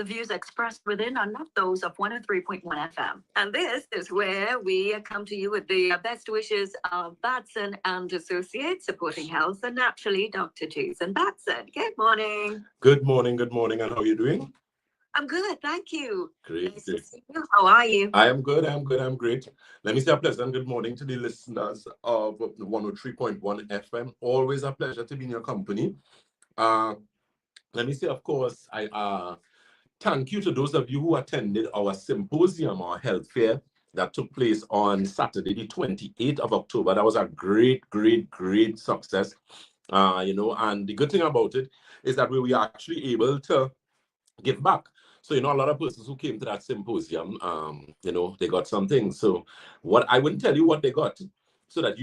The views expressed within are not those of 103.1 FM. And this is where we come to you with the best wishes of Batson and Associates, supporting health, and naturally, Dr. Jason Batson. Good morning. Good morning, and how are you doing? I'm good, thank you. Great. Nice to see you. How are you? I am good, I'm great. Let me say a pleasant good morning to the listeners of 103.1 FM. Always a pleasure to be in your company. Let me say, of course, I thank you to those of you who attended our symposium, our health fair that took place on Saturday, the 28th of October. That was a great success. And the good thing about it is that we were actually able to give back. So, a lot of persons who came to that symposium, they got something. So what I wouldn't tell you what they got, so that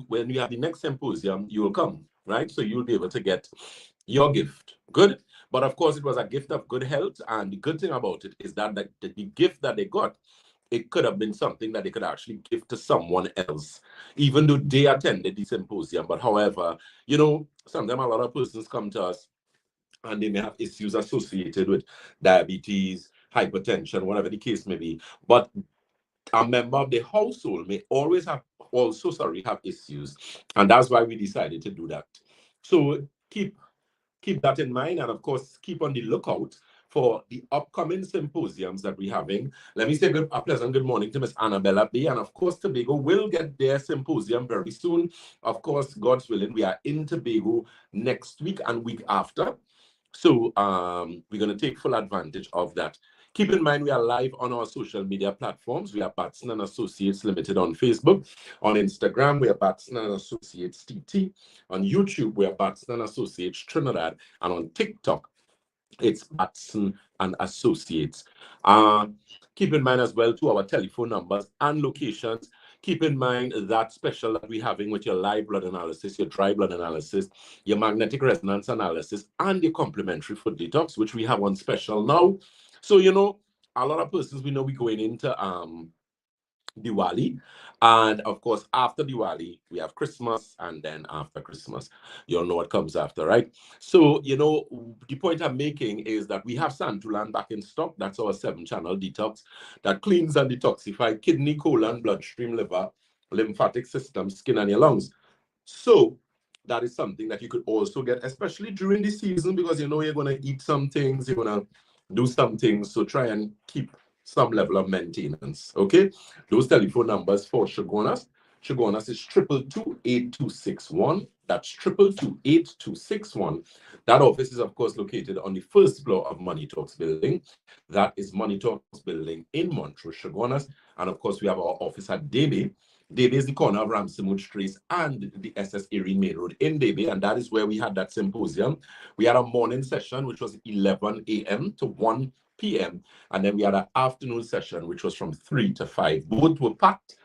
when you have the next symposium, you will come, right? So you'll be able to get your gift. Good. But of course, it was a gift of good health. And the good thing about it is that the gift that they got, it could have been something that they could actually give to someone else, even though they attended the symposium. But however, sometimes a lot of persons come to us and they may have issues associated with diabetes, hypertension, whatever the case may be. But a member of the household may have issues. And that's why we decided to do that. So keep that in mind, and of course, keep on the lookout for the upcoming symposiums that we're having. Let me say a pleasant good morning to Miss Annabella B. And of course, Tobago will get their symposium very soon. Of course, God's willing, we are in Tobago next week and week after. So we're going to take full advantage of that. Keep in mind, we are live on our social media platforms. We are Batson and Associates Limited on Facebook. On Instagram, we are Batson and Associates TT. On YouTube, we are Batson and Associates Trinidad. And on TikTok, it's Batson and Associates. Keep in mind as well to our telephone numbers and locations. Keep in mind that special that we're having with your live blood analysis, your dry blood analysis, your magnetic resonance analysis, and your complimentary food detox, which we have on special now. So, a lot of persons, we know we're going into Diwali. And of course, after Diwali, we have Christmas. And then after Christmas, you'll know what comes after, right? So, the point I'm making is that we have Santulan back in stock. That's our 7-channel detox that cleans and detoxifies kidney, colon, bloodstream, liver, lymphatic system, skin, and your lungs. So that is something that you could also get, especially during the season, because you're going to eat some things, you're going to do some things. So try and keep some level of maintenance. Okay, those telephone numbers for Shogunas is 222-8261. That's 222-8261. That office is of course located on the first floor of Money Talks building. That is Money Talks building in Montrose, Shogunas. And of course we have our office at Debe. Debe is the corner of Ramseymood Street and the SS Erin Main Road in Debe, and that is where we had that symposium. We had a morning session which was 11 a.m. to 1 p.m. and then we had an afternoon session which was from 3 to 5. Both were packed,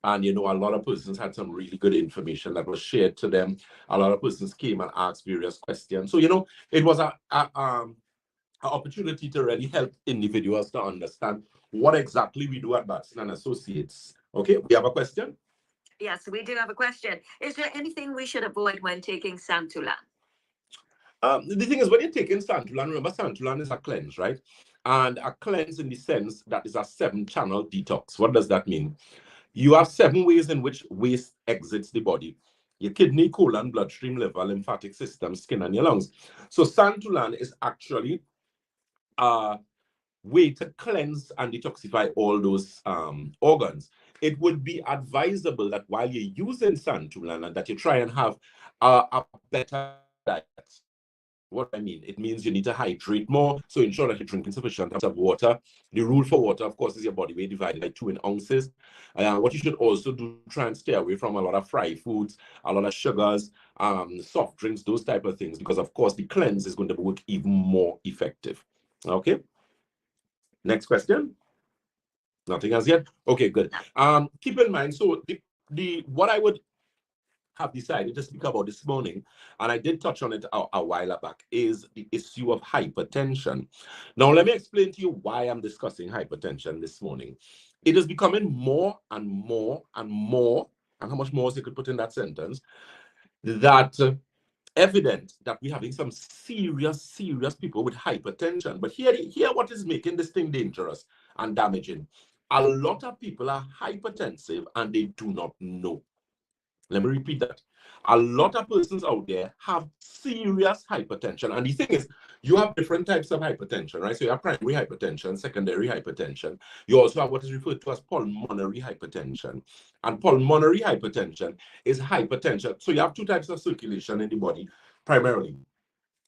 and a lot of persons had some really good information that was shared to them. A lot of persons came and asked various questions. So it was an opportunity to really help individuals to understand what exactly we do at Batson and Associates. Okay, we have a question? Yes, we do have a question. Is there anything we should avoid when taking Santulan? The thing is, when you're taking Santulan, remember Santulan is a cleanse, right? And a cleanse in the sense that is a 7-channel detox. What does that mean? You have 7 ways in which waste exits the body: your kidney, colon, bloodstream, liver, lymphatic system, skin, and your lungs. So Santulan is actually a way to cleanse and detoxify all those organs. It would be advisable that while you're using Santulan, that you try and have a better diet. What I mean, it means you need to hydrate more, so ensure that you're drinking sufficient amounts of water. The rule for water, of course, is your body weight divided by 2 in ounces. What you should also do, try and stay away from a lot of fried foods, a lot of sugars, soft drinks, those type of things, because of course the cleanse is going to work even more effective. Okay. Next question. Nothing as yet. Okay, good. Keep in mind, so what I would have decided to speak about this morning, and I did touch on it a while back, is the issue of hypertension. Now, let me explain to you why I'm discussing hypertension this morning. It is becoming more and more and more, and how much more you could put in that sentence, that evident that we're having some serious people with hypertension. But here what is making this thing dangerous and damaging. A lot of people are hypertensive and they do not know. Let me repeat that. A lot of persons out there have serious hypertension. And the thing is, you have different types of hypertension, right? So you have primary hypertension, secondary hypertension. You also have what is referred to as pulmonary hypertension. And pulmonary hypertension is hypertension. So you have two types of circulation in the body, primarily.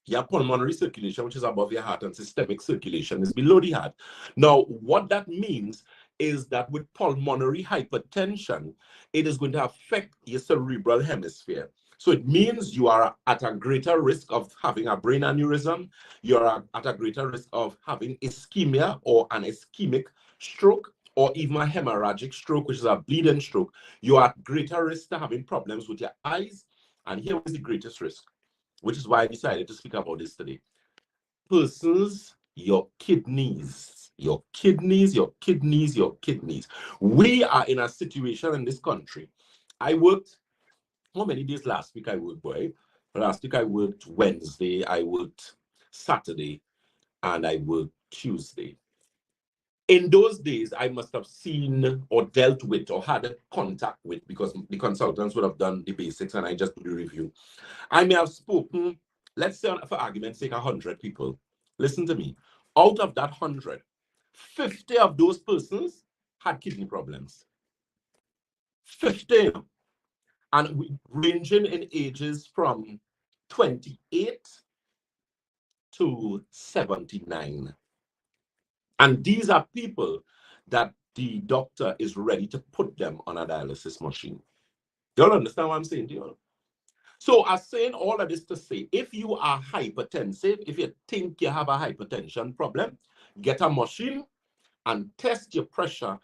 You have pulmonary circulation, which is above your heart, and systemic circulation is below the heart. Now, what that means is that with pulmonary hypertension, it is going to affect your cerebral hemisphere. So it means you are at a greater risk of having a brain aneurysm. You're at a greater risk of having ischemia or an ischemic stroke, or even a hemorrhagic stroke, which is a bleeding stroke. You are at greater risk to having problems with your eyes. And here is the greatest risk, which is why I decided to speak about this today. Persons, your kidneys. We are in a situation in this country. I worked, how many days last week I worked, boy? Last week I worked Wednesday, I worked Saturday, and I worked Tuesday. In those days, I must have seen or dealt with or had contact with, because the consultants would have done the basics and I just do the review. I may have spoken, let's say for argument's sake, 100 people. Listen to me. Out of that 100, 50 of those persons had kidney problems. 50. And ranging in ages from 28 to 79. And these are people that the doctor is ready to put them on a dialysis machine. You all understand what I'm saying to you? So I'm saying all of this to say, if you are hypertensive, if you think you have a hypertension problem, get a machine and test your pressure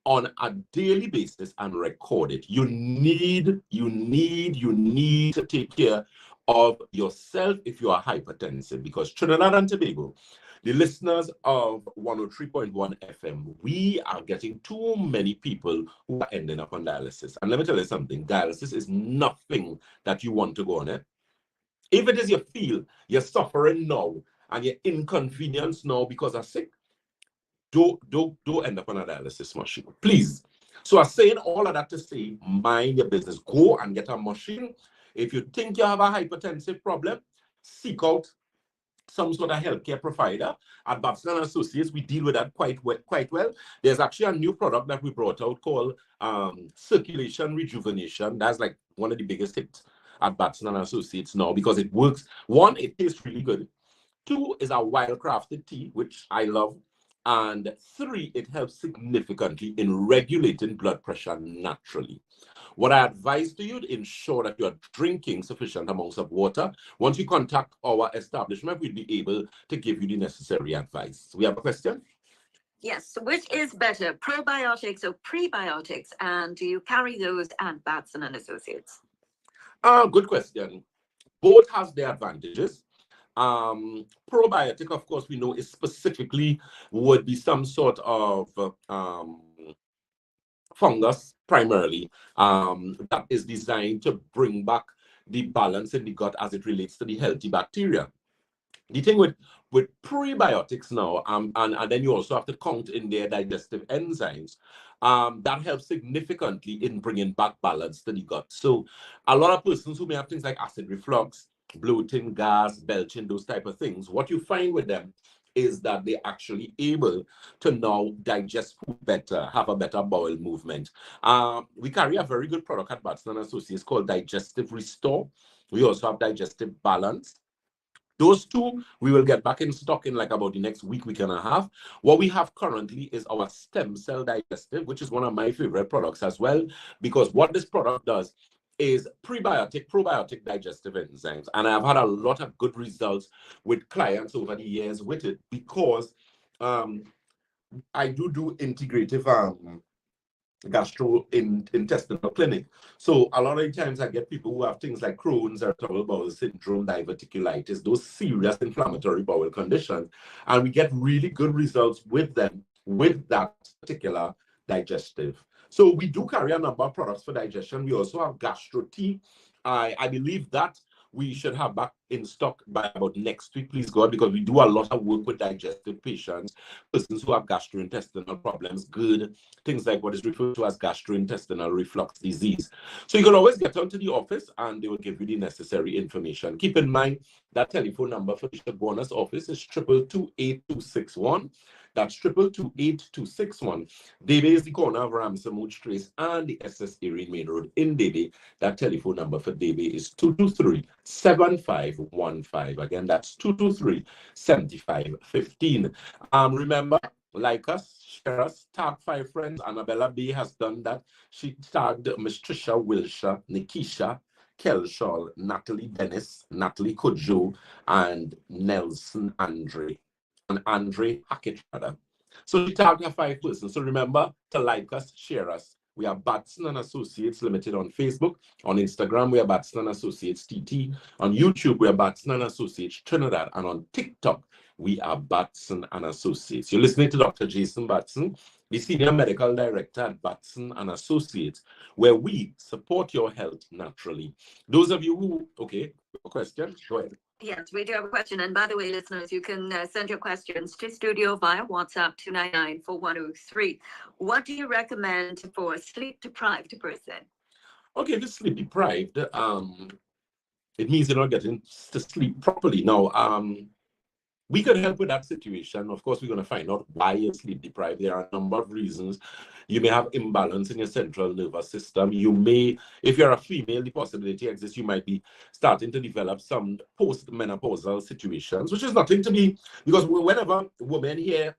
on a daily basis and record it. You need to take care of yourself if you are hypertensive, because Trinidad and Tobago, the listeners of 103.1 FM, we are getting too many people who are ending up on dialysis. And let me tell you something, dialysis is nothing that you want to go on it. If it is you feel you're suffering now and you're inconvenienced now because of sick, don't end up on a dialysis machine, please. So I'm saying all of that to say, mind your business. Go and get a machine. If you think you have a hypertensive problem, seek out some sort of healthcare provider. At Batson & Associates, we deal with that quite well. There's actually a new product that we brought out called circulation rejuvenation. That's like one of the biggest hits at Batson & Associates now, because it works. One, it tastes really good. Two, is a well-crafted tea, which I love. And three, it helps significantly in regulating blood pressure naturally. What I advise to you, to ensure that you are drinking sufficient amounts of water. Once you contact our establishment, we'll be able to give you the necessary advice. We have a question? Yes. Which is better, probiotics or prebiotics? And do you carry those at Batson & Associates? Good question. Both has their advantages. Probiotic, of course, we know is specifically would be some sort of fungus primarily that is designed to bring back the balance in the gut as it relates to the healthy bacteria. The thing with prebiotics now, and then you also have to count in their digestive enzymes, that helps significantly in bringing back balance to the gut. So a lot of persons who may have things like acid reflux, bloating, gas, belching, those type of things, what you find with them is that they're actually able to now digest food better, have a better bowel movement. We carry a very good product at Batson & Associates called Digestive Restore. We also have Digestive Balance. Those two, we will get back in stock in like about the next week and a half. What we have currently is our Stem Cell Digestive, which is one of my favorite products as well, because what this product does is probiotic digestive enzymes. And I've had a lot of good results with clients over the years with it, because I do integrative gastrointestinal clinic. So a lot of times I get people who have things like Crohn's, irritable bowel syndrome, diverticulitis, those serious inflammatory bowel conditions, and we get really good results with them with that particular digestive. So we do carry a number of products for digestion. We also have gastro tea. I believe that we should have back in stock by about next week, please God, because we do a lot of work with digestive patients, persons who have gastrointestinal problems, GERD, things like what is referred to as gastrointestinal reflux disease. So you can always get onto the office and they will give you the necessary information. Keep in mind that telephone number for Bishop Warner's office is 222-8261. That's 222-8261. Debe is the corner of Ramsamouch Trace and the SS Erin Main Road in Debe. That telephone number for Debe is 223-7515. Again, that's 223-7515. Remember, like us, share us, tag 5 friends. Annabella B has done that. She tagged Miss Trisha Wilshire, Nikisha, Kelshaw, Natalie Dennis, Natalie Kojo, and Nelson Andre. And Andre Hackett, rather. So she tagged her 5 persons. So remember to like us, share us. We are Batson and Associates Limited on Facebook. On Instagram, we are Batson and Associates TT. On YouTube, we are Batson and Associates Trinidad. And on TikTok, we are Batson and Associates. You're listening to Dr. Jason Batson, the Senior Medical Director at Batson and Associates, where we support your health naturally. Those of you who, okay, a question? Go ahead. Yes, we do have a question. And by the way, listeners, you can send your questions to studio via WhatsApp 299-4103. What do you recommend for a sleep-deprived person? Okay, if you're sleep deprived, it means you're not getting to sleep properly. Now, we could help with that situation. Of course, we're going to find out why you're sleep deprived. There are a number of reasons. You may have imbalance in your central nervous system. You may, if you're a female, the possibility exists you might be starting to develop some post-menopausal situations, which is nothing to be, because whenever women hear